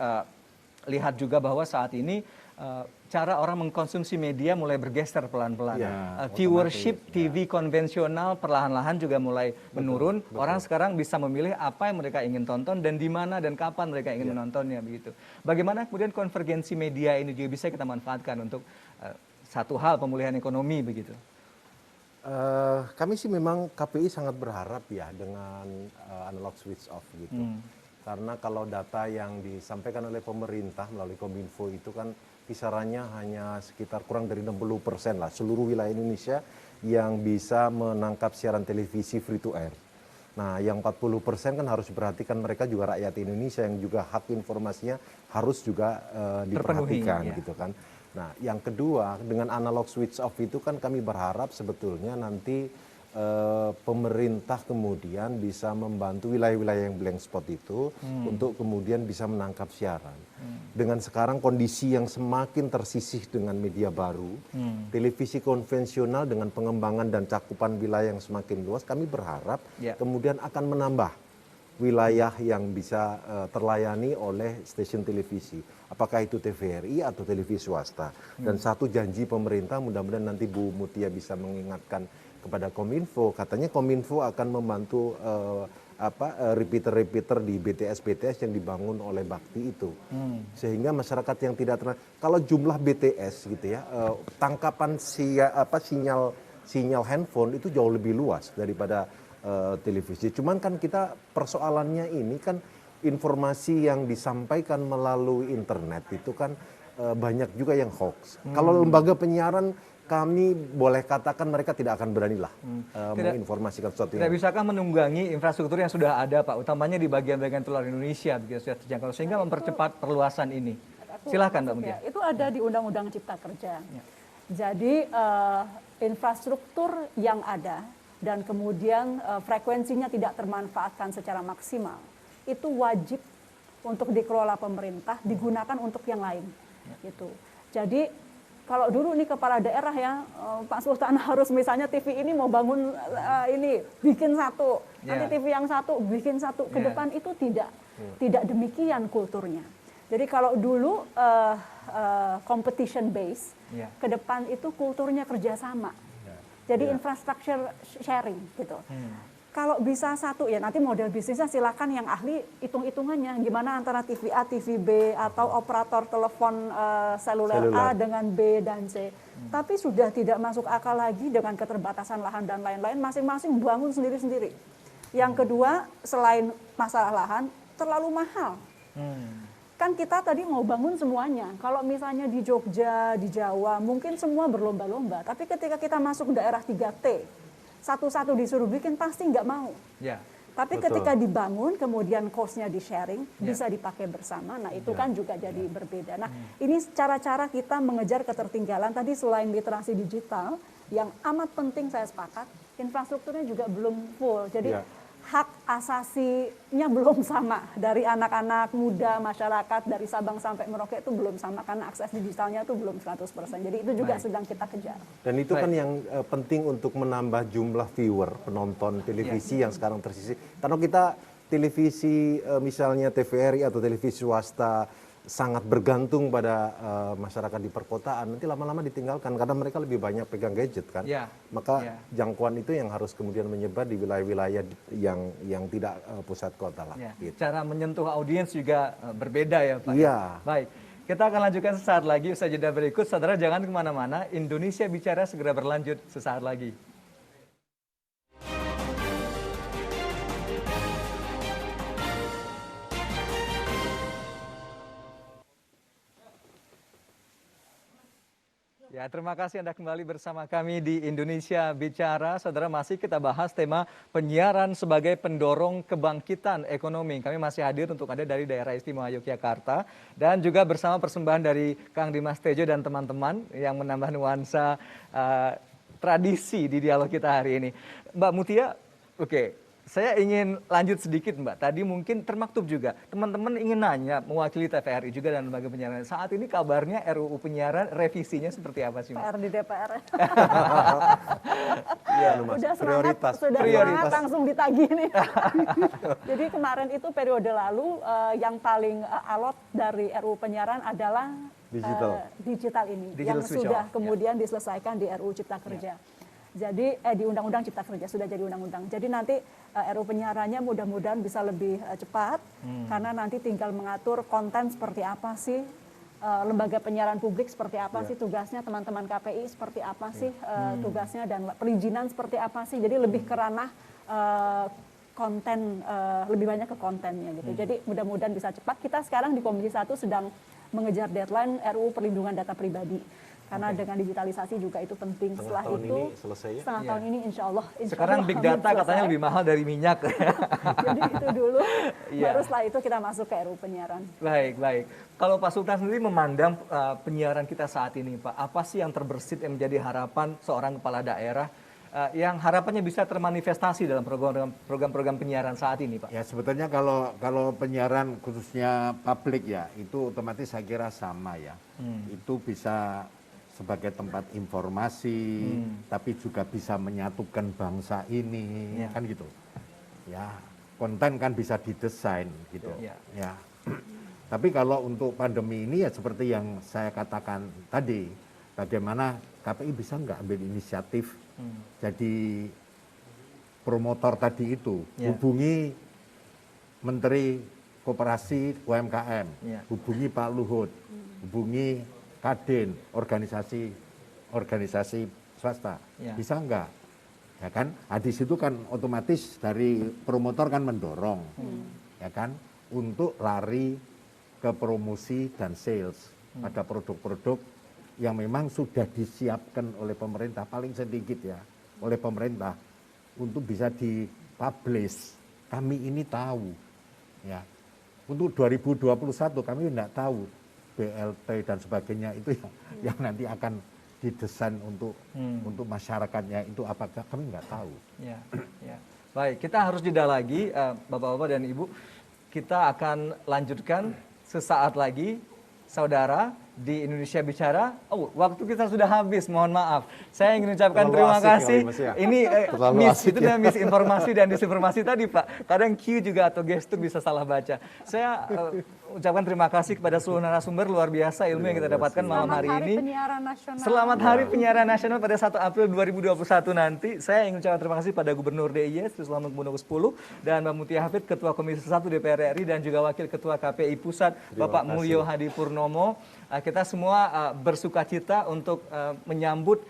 lihat juga bahwa saat ini cara orang mengkonsumsi media mulai bergeser pelan-pelan. Ya, Viewership TV konvensional perlahan-lahan juga mulai menurun. Orang sekarang bisa memilih apa yang mereka ingin tonton dan di mana dan kapan mereka ingin menontonnya begitu. Bagaimana kemudian konvergensi media ini juga bisa kita manfaatkan untuk satu hal pemulihan ekonomi begitu. Kami sih memang KPI sangat berharap ya dengan analog switch off gitu. Karena kalau data yang disampaikan oleh pemerintah melalui Kominfo itu kan kisarannya hanya sekitar kurang dari 60% lah seluruh wilayah Indonesia yang bisa menangkap siaran televisi free to air. Nah, yang 40% kan harus diperhatikan, mereka juga rakyat Indonesia yang juga hak informasinya harus juga diperhatikan ya. gitu kan. Nah, yang kedua, dengan analog switch off itu kan kami berharap sebetulnya nanti pemerintah kemudian bisa membantu wilayah-wilayah yang blank spot itu untuk kemudian bisa menangkap siaran. Dengan sekarang kondisi yang semakin tersisih dengan media baru, televisi konvensional dengan pengembangan dan cakupan wilayah yang semakin luas, kami berharap kemudian akan menambah wilayah yang bisa terlayani oleh stasiun televisi. Apakah itu TVRI atau televisi swasta. Dan satu janji pemerintah, mudah-mudahan nanti Bu Mutia bisa mengingatkan kepada Kominfo, katanya Kominfo akan membantu repeater-repeater di BTS-BTS yang dibangun oleh Bakti itu. Sehingga masyarakat yang tidak kalau jumlah BTS gitu ya, tangkapan sinyal handphone itu jauh lebih luas daripada televisi. Cuman kan kita persoalannya ini kan informasi yang disampaikan melalui internet itu kan banyak juga yang hoax. Kalau lembaga penyiaran, kami boleh katakan mereka tidak akan beranilah menginformasikan sesuatu. Tidak bisakah menunggangi infrastruktur yang sudah ada, Pak, utamanya di bagian-bagian luar Indonesia, begitu sudah terjangkau, sehingga mempercepat perluasan ini. Silahkan, Mbak Mutia. Itu ada di Undang-Undang Cipta Kerja. Jadi infrastruktur yang ada dan kemudian frekuensinya tidak termanfaatkan secara maksimal, itu wajib untuk dikelola pemerintah, digunakan untuk yang lain. Gitu. Jadi kalau dulu nih kepala daerah ya, Pak Sultan harus misalnya TV ini mau bangun ini, bikin satu, nanti TV yang satu, bikin satu, ke depan itu tidak demikian kulturnya. Jadi kalau dulu competition base, ke depan itu kulturnya kerjasama. Jadi infrastructure sharing gitu. Kalau bisa satu, ya nanti model bisnisnya silakan yang ahli hitung-hitungannya. Gimana antara TV A, TV B, atau operator telepon seluler A dengan B dan C. Tapi sudah tidak masuk akal lagi dengan keterbatasan lahan dan lain-lain, masing-masing bangun sendiri-sendiri. Yang kedua, selain masalah lahan, terlalu mahal. Kan kita tadi mau bangun semuanya. Kalau misalnya di Jogja, di Jawa, mungkin semua berlomba-lomba. Tapi ketika kita masuk daerah 3T, satu-satu disuruh bikin pasti nggak mau. Tapi ketika dibangun, kemudian cost-nya di-sharing, bisa dipakai bersama, nah itu kan juga jadi berbeda. Nah ini cara-cara kita mengejar ketertinggalan. Tadi selain literasi digital, yang amat penting saya sepakat, infrastrukturnya juga belum full. Jadi hak asasinya belum sama. Dari anak-anak muda, masyarakat, dari Sabang sampai Merauke itu belum sama, karena akses digitalnya itu belum 100%. Jadi itu juga sedang kita kejar. Dan itu kan yang penting untuk menambah jumlah viewer, penonton televisi yang sekarang tersisih. Karena kita televisi misalnya TVRI atau televisi swasta sangat bergantung pada masyarakat di perkotaan, nanti lama-lama ditinggalkan karena mereka lebih banyak pegang gadget kan. Maka jangkauan itu yang harus kemudian menyebar di wilayah-wilayah yang tidak pusat kota lah. Gitu. Cara menyentuh audiens juga berbeda ya Pak. Baik, kita akan lanjutkan sesaat lagi usai jeda berikut. Saudara jangan kemana-mana, Indonesia Bicara segera berlanjut sesaat lagi. Ya, terima kasih Anda kembali bersama kami di Indonesia Bicara. Saudara, masih kita bahas tema penyiaran sebagai pendorong kebangkitan ekonomi. Kami masih hadir untuk Anda dari daerah istimewa Yogyakarta. Dan juga bersama persembahan dari Kang Dimas Tejo dan teman-teman yang menambah nuansa tradisi di dialog kita hari ini. Mbak Mutia, saya ingin lanjut sedikit Mbak. Tadi mungkin termaktub juga. Teman-teman ingin nanya, mewakili TVRI juga dan lembaga penyiaran. Saat ini kabarnya RUU penyiaran revisinya seperti apa sih Mbak? PR di DPR. Udah prioritas. Sudah langsung ditagih nih. Jadi kemarin itu periode lalu yang paling alot dari RUU penyiaran adalah digital ini. Yang sudah kemudian diselesaikan di RUU Cipta Kerja. Jadi di Undang-Undang Cipta Kerja sudah jadi undang-undang. Jadi nanti RUU penyiarannya mudah-mudahan bisa lebih cepat karena nanti tinggal mengatur konten seperti apa sih, lembaga penyiaran publik seperti apa sih tugasnya, teman-teman KPI seperti apa sih tugasnya, dan perizinan seperti apa sih. Jadi lebih ke ranah konten, lebih banyak ke kontennya gitu. Jadi mudah-mudahan bisa cepat. Kita sekarang di Komisi 1 sedang mengejar deadline RUU perlindungan data pribadi. Karena dengan digitalisasi juga itu penting. Setelah tahun itu, ini selesai ya? setengah Iya. tahun ini insya Allah Sekarang big data selesai. katanya lebih mahal dari minyak. Jadi itu dulu, Iya. baru setelah itu kita masuk ke RUU penyiaran. Baik, baik. Kalau Pak Sultan sendiri memandang penyiaran kita saat ini, Pak, apa sih yang terbersit yang menjadi harapan seorang kepala daerah yang harapannya bisa termanifestasi dalam program-program penyiaran saat ini, Pak? Ya sebetulnya kalau penyiaran khususnya publik ya itu otomatis saya kira sama ya. Itu bisa sebagai tempat informasi, tapi juga bisa menyatukan bangsa ini, Ya. kan gitu. Ya konten kan bisa didesain gitu. Ya. Ya. Tapi kalau untuk pandemi ini ya seperti yang saya katakan tadi, bagaimana KPI bisa nggak ambil inisiatif jadi promotor tadi itu, Ya. hubungi Menteri Koperasi UMKM, Ya. hubungi Pak Luhut, hubungi Kadin, organisasi swasta, Ya. bisa nggak? Ya kan? Nah, di situ kan otomatis dari promotor kan mendorong, ya kan, untuk lari ke promosi dan sales pada produk-produk yang memang sudah disiapkan oleh pemerintah, paling sedikit ya, oleh pemerintah untuk bisa dipublish. Kami ini tahu, ya. Untuk 2021 kami tidak tahu BLT dan sebagainya itu yang nanti akan didesain untuk masyarakatnya itu apakah kami nggak tahu. Ya, ya. Baik, kita harus jeda lagi, Bapak-bapak dan Ibu. Kita akan lanjutkan sesaat lagi, saudara, di Indonesia Bicara. Oh, waktu kita sudah habis, mohon maaf. Saya ingin ucapkan Terlalu terima asik kasih. kali, Mas, ya? Ini Terlalu miss, asik itu ya. dan misinformasi dan disinformasi tadi, Pak. Kadang Q juga atau gestur bisa salah baca. Saya ucapkan terima kasih kepada seluruh narasumber, luar biasa ilmu yang kita dapatkan malam Selamat hari Hari ini. Penyiaran Nasional. Selamat Hari Penyiaran Nasional pada 1 April 2021 nanti. Saya ingin ucapkan terima kasih pada Gubernur DIY Sri Sultan Hamengkubuwono X dan Mbak Mutia Hafid, Ketua Komisi 1 DPR RI dan juga Wakil Ketua KPI Pusat, Bapak Mulyo Hadi Purnomo. Kita semua bersuka cita untuk menyambut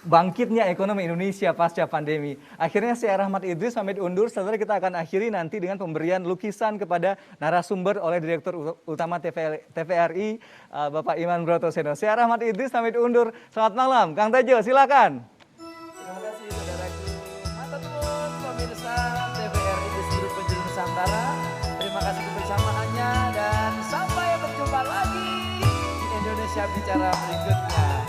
bangkitnya ekonomi Indonesia pasca pandemi. Akhirnya saya Rahmat Idris pamit undur. Saudara, kita akan akhiri nanti dengan pemberian lukisan kepada narasumber oleh Direktur Utama TVRI, Bapak Iman Brotoseno. Saya Rahmat Idris pamit undur. Selamat malam, Kang Tejo, silakan. Terima kasih saudaraku. Matur nuwun pemirsa TVRI di seluruh penjuru Nusantara. Terima kasih kebersamaannya dan sampai berjumpa lagi di Indonesia Bicara berikutnya.